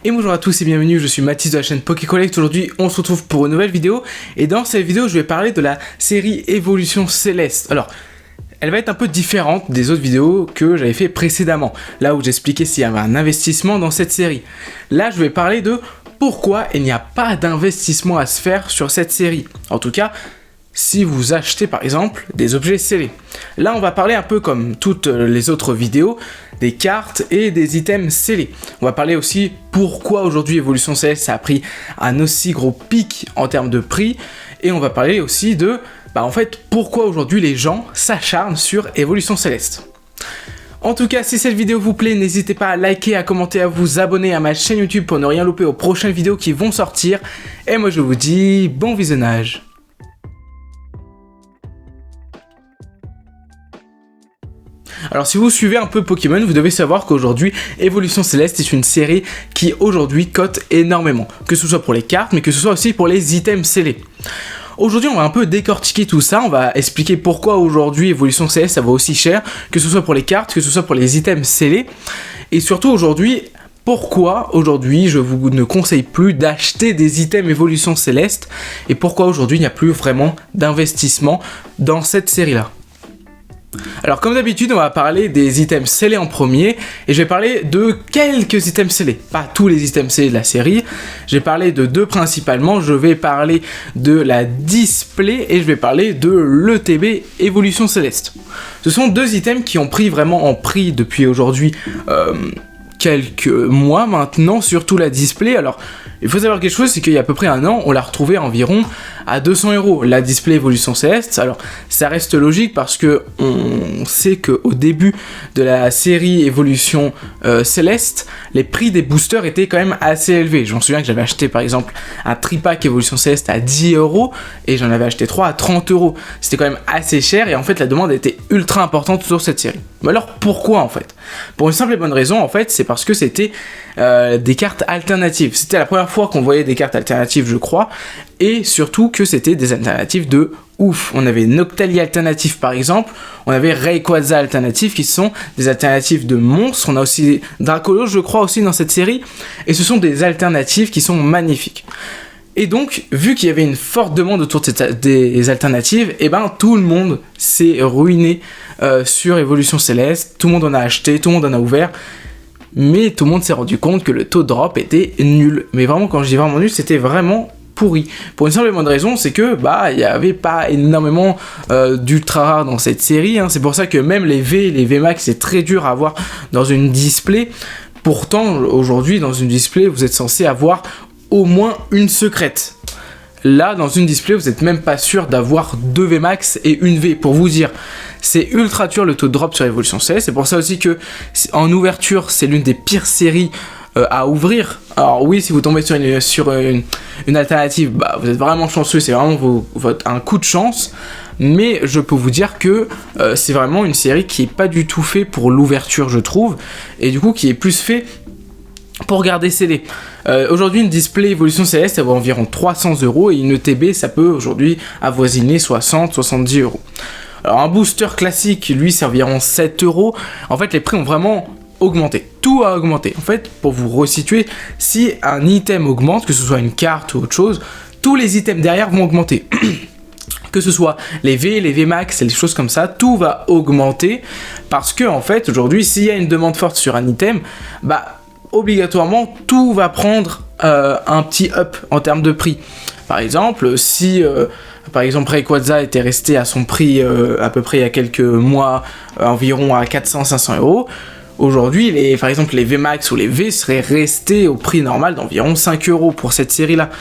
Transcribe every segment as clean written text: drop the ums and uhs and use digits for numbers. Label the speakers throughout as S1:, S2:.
S1: Et bonjour à tous et bienvenue, je suis Mathis de la chaîne PokéCollect. Aujourd'hui on se retrouve pour une nouvelle vidéo. Et dans cette vidéo je vais parler de la série Évolution Céleste. Alors, elle va être un peu différente des autres vidéos que j'avais fait précédemment. Là où j'expliquais s'il y avait un investissement dans cette série. Là je vais parler de pourquoi il n'y a pas d'investissement à se faire sur cette série. En tout cas, si vous achetez par exemple des objets scellés. Là on va parler un peu comme toutes les autres vidéos des cartes et des items scellés. On va parler aussi pourquoi aujourd'hui Évolution Céleste a pris un aussi gros pic en termes de prix. Et on va parler aussi de en fait pourquoi aujourd'hui les gens s'acharnent sur Évolution Céleste. En tout cas, si cette vidéo vous plaît, n'hésitez pas à liker, à commenter, à vous abonner à ma chaîne YouTube pour ne rien louper aux prochaines vidéos qui vont sortir. Et moi je vous dis bon visionnage. Alors si vous suivez un peu Pokémon, vous devez savoir qu'aujourd'hui, Évolution Céleste est une série qui aujourd'hui cote énormément. Que ce soit pour les cartes, mais que ce soit aussi pour les items scellés. Aujourd'hui, on va un peu décortiquer tout ça, on va expliquer pourquoi aujourd'hui Évolution Céleste ça vaut aussi cher, que ce soit pour les cartes, que ce soit pour les items scellés. Et surtout aujourd'hui, pourquoi aujourd'hui je vous ne conseille plus d'acheter des items Évolution Céleste. Et pourquoi aujourd'hui il n'y a plus vraiment d'investissement dans cette série-là. Alors comme d'habitude on va parler des items scellés en premier et je vais parler de quelques items scellés, pas tous les items scellés de la série. Je vais parler de deux principalement, je vais parler de la display et je vais parler de l'ETB Évolution Céleste. Ce sont deux items qui ont pris vraiment en prix depuis aujourd'hui quelques mois maintenant, surtout la display. Alors il faut savoir quelque chose, c'est qu'il y a à peu près un an, on l'a retrouvée environ à 200 €, la display Évolution Céleste. Alors ça reste logique parce que on sait qu'au début de la série Évolution Céleste, les prix des boosters étaient quand même assez élevés. Je m'en souviens que j'avais acheté par exemple un tripack Évolution Céleste à 10 € et j'en avais acheté 3 à 30 €. C'était quand même assez cher et en fait la demande était ultra importante sur cette série. Mais alors pourquoi en fait? Pour une simple et bonne raison en fait, c'est parce que c'était des cartes alternatives. C'était la première fois qu'on voyait des cartes alternatives je crois, et surtout que c'était des alternatives de ouf. On avait Noctali alternatif par exemple, on avait Rayquaza alternatif qui sont des alternatives de monstres, on a aussi Dracolos je crois aussi dans cette série, et ce sont des alternatives qui sont magnifiques. Et donc, vu qu'il y avait une forte demande autour des alternatives, et tout le monde s'est ruiné sur Évolution Céleste, tout le monde en a acheté, tout le monde en a ouvert, mais tout le monde s'est rendu compte que le taux de drop était nul. Mais vraiment, quand je dis vraiment nul, c'était vraiment pourri. Pour une simple et bonne raison, c'est que il n'y avait pas énormément d'ultra rares dans cette série, hein. C'est pour ça que même les VMAX, c'est très dur à avoir dans une display. Pourtant, aujourd'hui, dans une display, vous êtes censé avoir au moins une secrète. Là, dans une display, vous n'êtes même pas sûr d'avoir 2 VMAX et une V. Pour vous dire, c'est ultra dur le taux de drop sur Évolution Céleste. C'est pour ça aussi que, en ouverture, c'est l'une des pires séries à ouvrir. Alors oui, si vous tombez sur une alternative, vous êtes vraiment chanceux. C'est vraiment un coup de chance. Mais je peux vous dire que c'est vraiment une série qui n'est pas du tout fait pour l'ouverture, je trouve. Et du coup, qui est plus fait pour garder scellé. Aujourd'hui, une display Évolution Céleste, elle vaut environ 300 € et une ETB, ça peut aujourd'hui avoisiner 60-70 €. Alors, un booster classique, lui, c'est environ 7 €. En fait, les prix ont vraiment augmenté. Tout a augmenté. En fait, pour vous resituer, si un item augmente, que ce soit une carte ou autre chose, tous les items derrière vont augmenter. Que ce soit les V, les VMAX, les choses comme ça, tout va augmenter parce que, en fait, aujourd'hui, s'il y a une demande forte sur un item, obligatoirement tout va prendre un petit up en termes de prix. Par exemple, si Rayquaza était resté à son prix à peu près il y a quelques mois environ à 400-500 €, aujourd'hui par exemple les VMAX ou les V seraient restés au prix normal d'environ 5 € pour cette série là,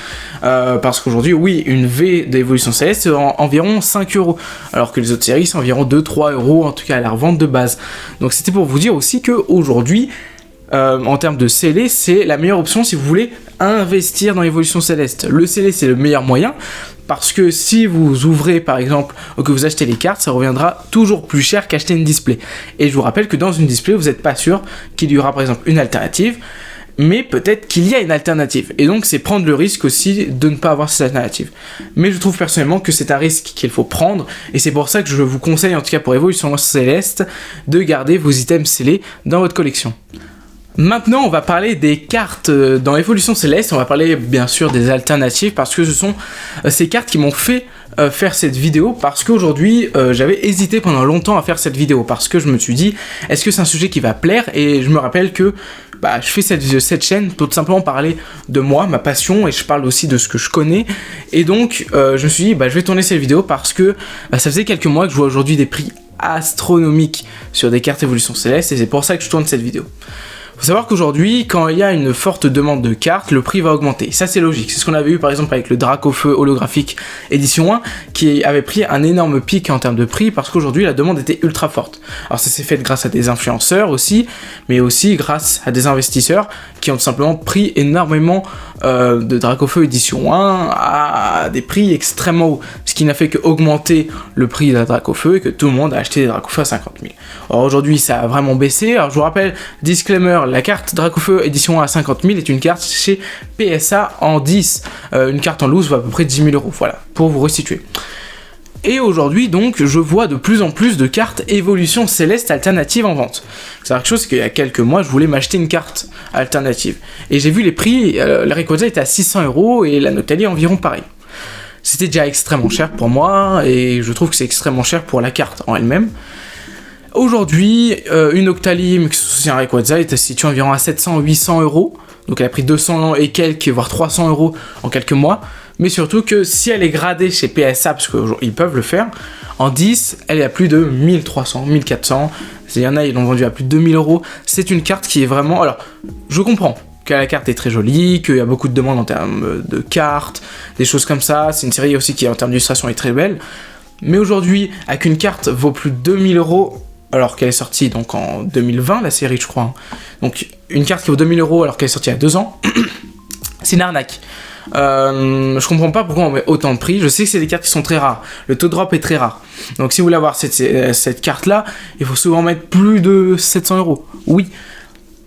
S1: parce qu'aujourd'hui oui, une V d'Évolution Céleste c'est environ 5 €, alors que les autres séries c'est environ 2-3 € en tout cas à la revente de base. Donc c'était pour vous dire aussi qu'aujourd'hui en termes de scellé, c'est la meilleure option si vous voulez investir dans Évolution Céleste. Le scellé, c'est le meilleur moyen parce que si vous ouvrez par exemple ou que vous achetez les cartes, ça reviendra toujours plus cher qu'acheter une display. Et je vous rappelle que dans une display, vous n'êtes pas sûr qu'il y aura par exemple une alternative, mais peut-être qu'il y a une alternative. Et donc, c'est prendre le risque aussi de ne pas avoir cette alternative. Mais je trouve personnellement que c'est un risque qu'il faut prendre et c'est pour ça que je vous conseille, en tout cas pour Évolution Céleste, de garder vos items scellés dans votre collection. Maintenant, on va parler des cartes dans Évolution Céleste. On va parler bien sûr des alternatives parce que ce sont ces cartes qui m'ont fait faire cette vidéo, parce qu'aujourd'hui j'avais hésité pendant longtemps à faire cette vidéo parce que je me suis dit est-ce que c'est un sujet qui va plaire, et je me rappelle que je fais cette chaîne pour tout simplement parler de moi, ma passion, et je parle aussi de ce que je connais, et donc je me suis dit je vais tourner cette vidéo parce que ça faisait quelques mois que je vois aujourd'hui des prix astronomiques sur des cartes Évolution Céleste, et c'est pour ça que je tourne cette vidéo. Faut savoir qu'aujourd'hui, quand il y a une forte demande de cartes, le prix va augmenter. Ça, c'est logique. C'est ce qu'on avait eu par exemple avec le Dracofeu holographique édition 1, qui avait pris un énorme pic en termes de prix parce qu'aujourd'hui, la demande était ultra forte. Alors ça s'est fait grâce à des influenceurs aussi, mais aussi grâce à des investisseurs qui ont tout simplement pris énormément de Dracofeu édition 1 à des prix extrêmement hauts. Ce qui n'a fait qu'augmenter le prix de la Dracofeu et que tout le monde a acheté des Dracofeu à 50 000. Alors aujourd'hui, ça a vraiment baissé. Alors je vous rappelle, disclaimer, la carte Dracofeu édition 1 à 50 000 est une carte chez PSA en 10. Une carte en loose vaut à peu près 10 000 €. Voilà, pour vous restituer. Et aujourd'hui, donc, je vois de plus en plus de cartes Évolution Céleste alternatives en vente. C'est quelque chose qu'il y a quelques mois, je voulais m'acheter une carte alternative. Et j'ai vu les prix, la Rayquaza était à 600 € et la Noctali environ pareil. C'était déjà extrêmement cher pour moi, et je trouve que c'est extrêmement cher pour la carte en elle-même. Aujourd'hui, une Octali, mais que ce soit un Rayquaza, est située environ à 700-800 €. Donc elle a pris 200 et quelques, voire 300 € en quelques mois. Mais surtout que si elle est gradée chez PSA, parce qu'ils peuvent le faire, en 10, elle est à plus de 1300, 1400. Il y en a, ils l'ont vendue à plus de 2000 €. C'est une carte qui est vraiment... Alors, je comprends que la carte est très jolie, qu'il y a beaucoup de demandes en termes de cartes, des choses comme ça. C'est une série aussi qui, en termes d'illustration, est très belle. Mais aujourd'hui, avec une carte vaut plus de 2000 €, alors qu'elle est sortie donc en 2020, la série, je crois. Donc, une carte qui vaut 2000 € alors qu'elle est sortie il y a 2 ans, c'est une arnaque. Je comprends pas pourquoi on met autant de prix. Je sais que c'est des cartes qui sont très rares. Le taux de drop est très rare. Donc, si vous voulez avoir cette carte-là, il faut souvent mettre plus de 700 €. Oui.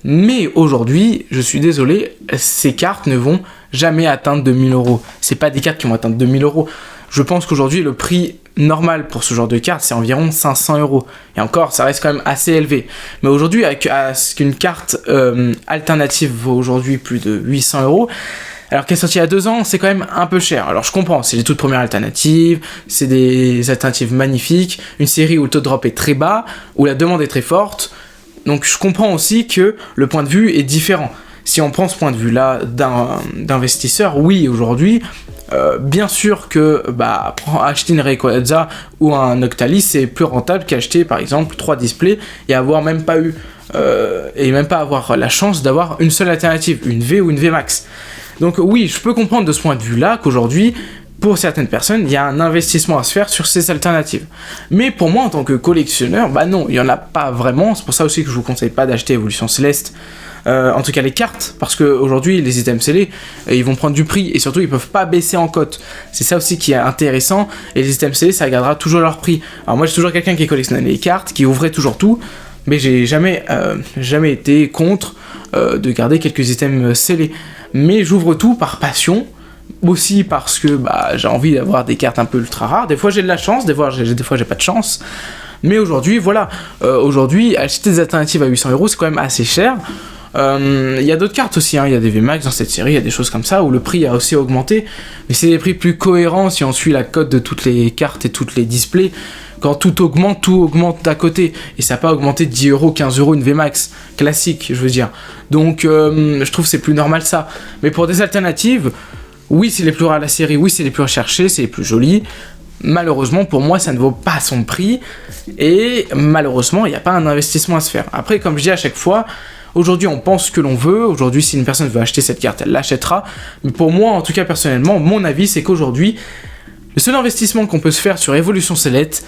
S1: Mais aujourd'hui, je suis désolé, ces cartes ne vont jamais atteindre 2000 €. C'est pas des cartes qui vont atteindre 2000 €. Je pense qu'aujourd'hui, le prix normal pour ce genre de carte, c'est environ 500 €. Et encore, ça reste quand même assez élevé. Mais aujourd'hui, avec ce qu'une carte alternative vaut aujourd'hui plus de 800 €, alors qu'elle est sortie il y a 2 ans, c'est quand même un peu cher. Alors je comprends, c'est les toutes premières alternatives, c'est des alternatives magnifiques, une série où le taux de drop est très bas, où la demande est très forte. Donc je comprends aussi que le point de vue est différent. Si on prend ce point de vue-là d'investisseur, oui, aujourd'hui, bien sûr que acheter une Rayquaza ou un Noctali, c'est plus rentable qu'acheter par exemple 3 displays et avoir même pas avoir la chance d'avoir une seule alternative, une V ou une V Max. Donc oui, je peux comprendre de ce point de vue-là qu'aujourd'hui, pour certaines personnes, il y a un investissement à se faire sur ces alternatives. Mais pour moi, en tant que collectionneur, non, il n'y en a pas vraiment. C'est pour ça aussi que je vous conseille pas d'acheter Évolution Céleste. En tout cas les cartes, parce qu'aujourd'hui les items scellés, ils vont prendre du prix, et surtout ils peuvent pas baisser en cote. C'est ça aussi qui est intéressant, et les items scellés, ça gardera toujours leur prix. Alors moi, j'ai toujours quelqu'un qui collectionne les cartes, qui ouvrait toujours tout, mais j'ai jamais été contre de garder quelques items scellés. Mais j'ouvre tout par passion, aussi parce que j'ai envie d'avoir des cartes un peu ultra rares. Des fois j'ai de la chance, des fois j'ai pas de chance. Mais aujourd'hui, voilà, acheter des alternatives à 800 €, c'est quand même assez cher. Il y a d'autres cartes aussi, il y a des VMAX dans cette série, il y a des choses comme ça où le prix a aussi augmenté, mais c'est des prix plus cohérents si on suit la cote de toutes les cartes et toutes les displays. Quand tout augmente d'à côté, et ça n'a pas augmenté de 10 €, 15 € une VMAX classique, je veux dire. Donc je trouve que c'est plus normal ça. Mais pour des alternatives, oui, c'est les plus rares à la série, oui, c'est les plus recherchés, c'est les plus jolis. Malheureusement, pour moi, ça ne vaut pas son prix, et malheureusement, il n'y a pas un investissement à se faire. Après, comme je dis à chaque fois, aujourd'hui, on pense ce que l'on veut. Aujourd'hui, si une personne veut acheter cette carte, elle l'achètera. Mais pour moi, en tout cas, personnellement, mon avis, c'est qu'aujourd'hui, le seul investissement qu'on peut se faire sur Évolution Céleste,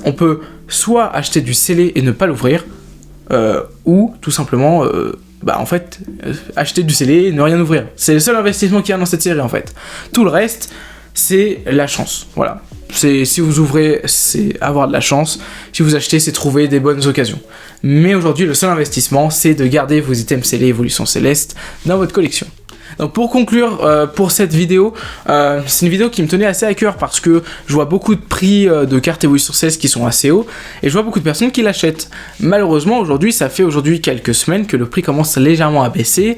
S1: on peut soit acheter du scellé et ne pas l'ouvrir, ou tout simplement, acheter du scellé et ne rien ouvrir. C'est le seul investissement qu'il y a dans cette série, en fait. Tout le reste, c'est la chance. Voilà. Si vous ouvrez, c'est avoir de la chance. Si vous achetez, c'est trouver des bonnes occasions. Mais aujourd'hui, le seul investissement, c'est de garder vos items scellés Évolution Céleste dans votre collection. Donc pour conclure pour cette vidéo, c'est une vidéo qui me tenait assez à cœur parce que je vois beaucoup de prix de cartes Evolution 16 qui sont assez hauts et je vois beaucoup de personnes qui l'achètent. Malheureusement aujourd'hui, ça fait aujourd'hui quelques semaines que le prix commence légèrement à baisser.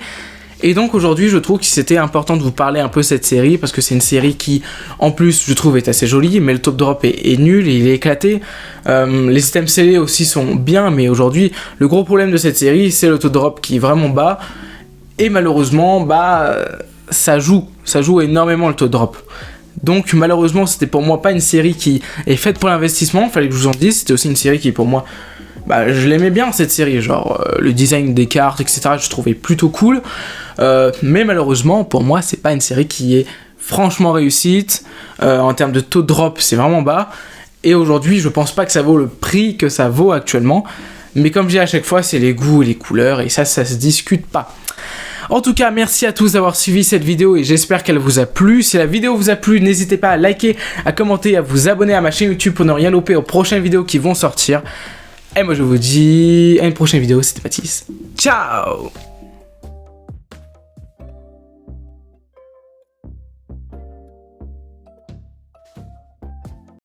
S1: Et donc aujourd'hui je trouve que c'était important de vous parler un peu de cette série parce que c'est une série qui en plus je trouve est assez jolie, mais le top drop est nul, il est éclaté. Les items scellés aussi sont bien, mais aujourd'hui le gros problème de cette série c'est le top drop qui est vraiment bas. Et malheureusement ça joue énormément le top drop. Donc malheureusement c'était pour moi pas une série qui est faite pour l'investissement, fallait que je vous en dise. C'était aussi une série qui pour moi, je l'aimais bien cette série, genre le design des cartes etc, je trouvais plutôt cool, mais malheureusement pour moi c'est pas une série qui est franchement réussite. En termes de taux de drop c'est vraiment bas, et aujourd'hui je pense pas que ça vaut le prix que ça vaut actuellement, mais comme je dis à chaque fois c'est les goûts et les couleurs et ça se discute pas. En tout cas, merci à tous d'avoir suivi cette vidéo et j'espère qu'elle vous a plu. Si la vidéo vous a plu, n'hésitez pas à liker, à commenter, à vous abonner à ma chaîne YouTube pour ne rien louper aux prochaines vidéos qui vont sortir. Et moi je vous dis à une prochaine vidéo, c'était Mathis. Ciao!